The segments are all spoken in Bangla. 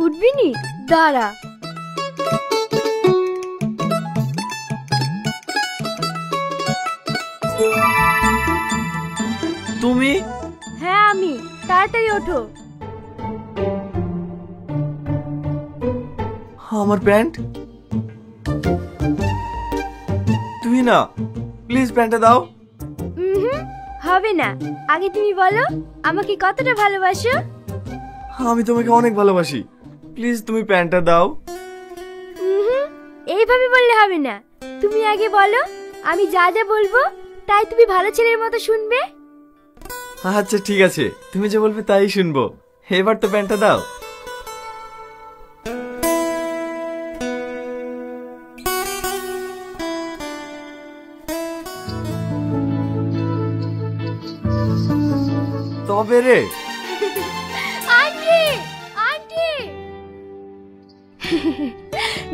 উঠবি নি? দাঁড়া। তুমি? হ্যাঁ আমি। তাড়াতাড়ি ওঠো। আমার প্যান্ট? তুমি না, প্লিজ প্যান্টটা দাও। হবে না। আগে তুমি বলো আমাকে কতটা ভালোবাসো। আমি তোমাকে অনেক ভালোবাসি, প্লিজ তুমি প্যান্টটা দাও। এইভাবে বললে হবে না। তুমি আগে বলো, আমি যা যা বলবো তাই তুমি ভালো ছেলের মতো শুনবে। আচ্ছা ঠিক আছে, তুমি যে বলবে তাই শুনবো। এবার তো প্যান্টটা দাও। তবে রে আন্টি, আন্টি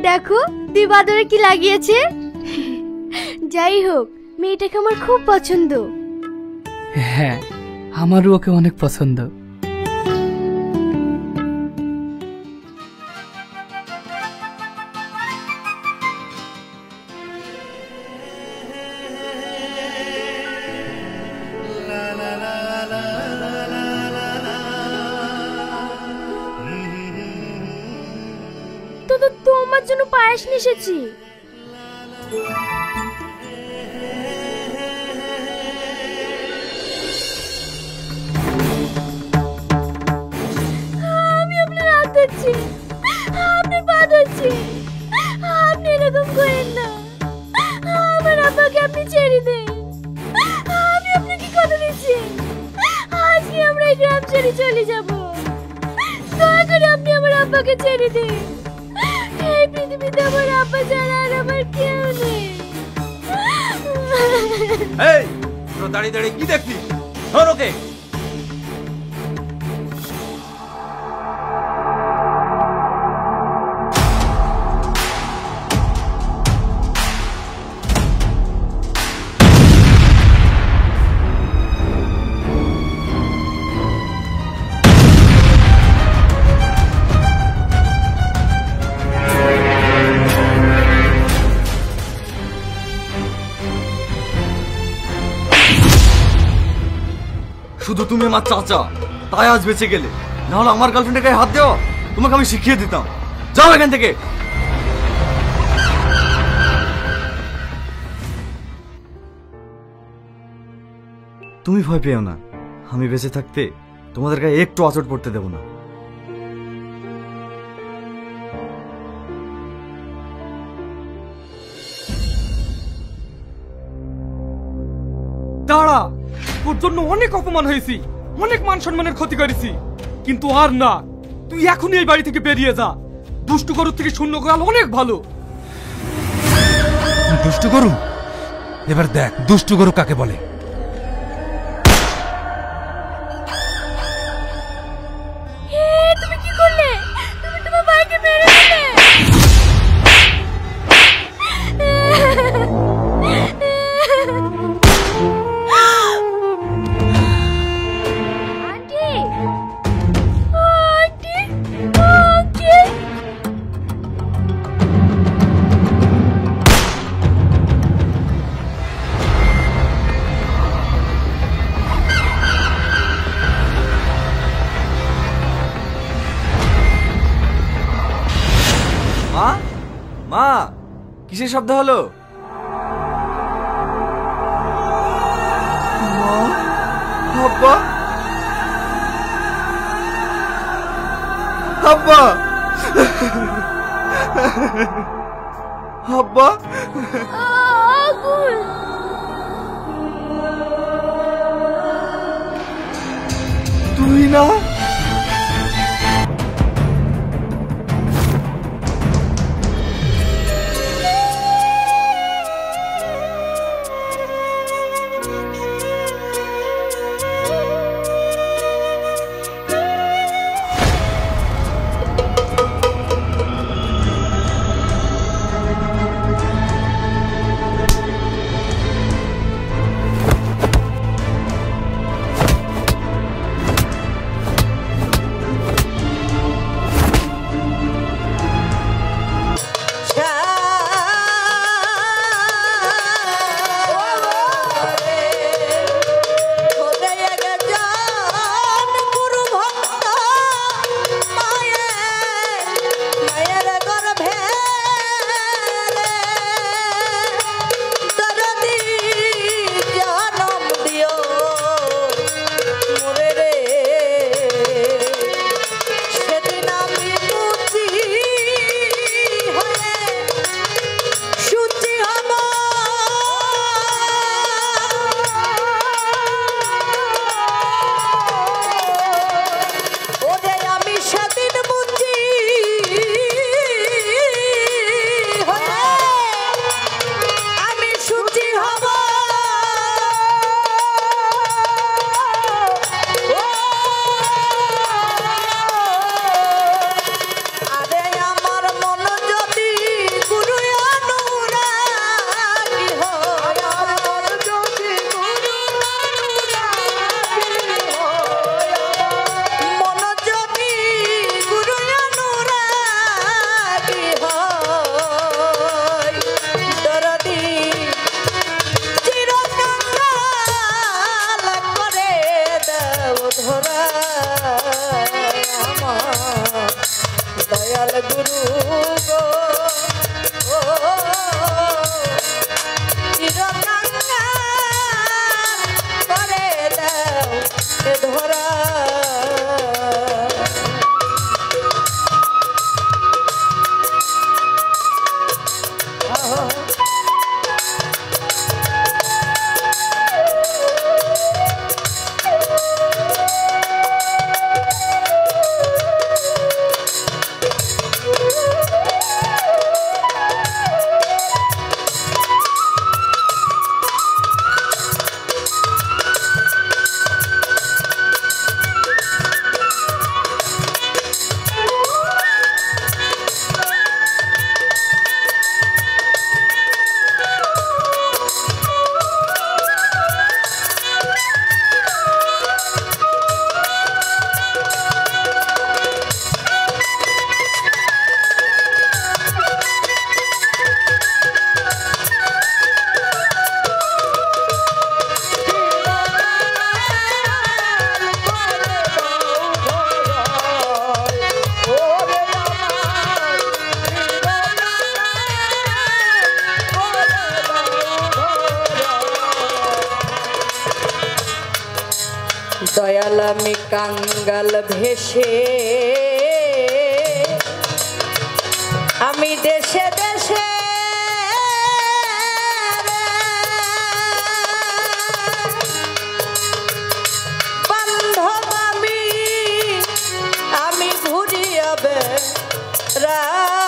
দেখো তুই বাদরে কি লাগিয়েছে। যাই হোক, মেয়েটাকে আমার খুব পছন্দ। হ্যাঁ, আমারও ওকে অনেক পছন্দ। তো তোমার জন্য পায়েস নিয়ে এসেছি। আমি আপনার হাত ধরছি, আপনার পা ধরছি। আপনি এরকম করেন না। আমার আব্বাকে আপনি ছেড়ে দেন। আমি আপনাকে কথা দিচ্ছি, আজকে আমরা এই গ্রাম ছেড়ে চলে যাব। দয়া করে আপনি আমার আব্বাকে ছেড়ে দিন। এই পৃথিবীতে আমার আব্বা ছাড়া আর আমার কেউ নেই। এই তোরা দাঁড়িয়ে দাঁড়িয়ে কি দেখবি? ধর ওকে। শুধু তুমি আমার চাচা, তাই আজ বেঁচে গেলে। নাহলে আমার গার্লফ্রেন্ডের গায়ে হাত দেওয়া তোমাকে আমি শিখিয়ে দিতাম। যাও এখান থেকে। তুমি ভয় পেও না, আমি বেঁচে থাকতে তোমাদের গায়ে একটু আঁচড় পড়তে দেব না। দাঁড়া, তোর জন্য অনেক অপমান হয়েছি, অনেক মান সম্মানের ক্ষতি করেছি, কিন্তু আর না। তুই এখনই এই বাড়ি থেকে বেরিয়ে যা। দুষ্টু গরুর থেকে শূন্য গোয়াল অনেক ভালো। দুষ্টু গরু? এবার দেখ দুষ্টু গরু কাকে বলে। তুমি কি করলে? তুমি তোমার ভাইকে মেরে দিলে। মা, মা, কিসের শব্দ হলো? মা, আব্বা, আব্বা, আব্বা, তুই না? দয়াল গুরু গো চিরকাঙ্গাল করে দাও এ ধরা দয়াল আমি কাঙ্গাল ভেসে আমি দেশে দেশে বান্ধব আমি ঘুরিয়াবে রা